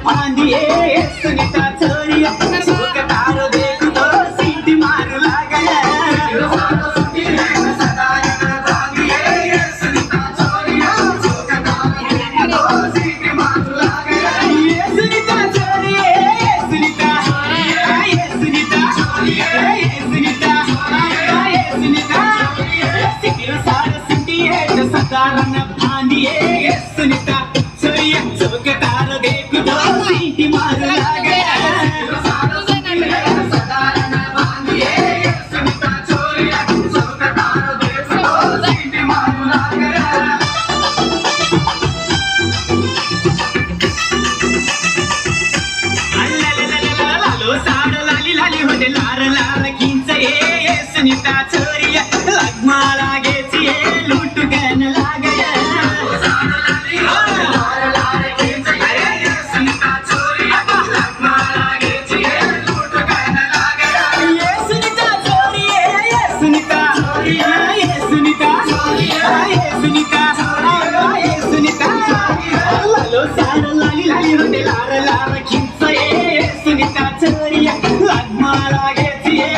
फांदिए सुनीता छोरिया सुख तारो देख तो सीटी मार लागल साधारण फांदिए सुनीता छोरिया सुख तारो देख तो सीटी मार लागल सुनीता छोरिया लगमा लागे लूट गन लागे सुनीता छोरिया लगमा लागे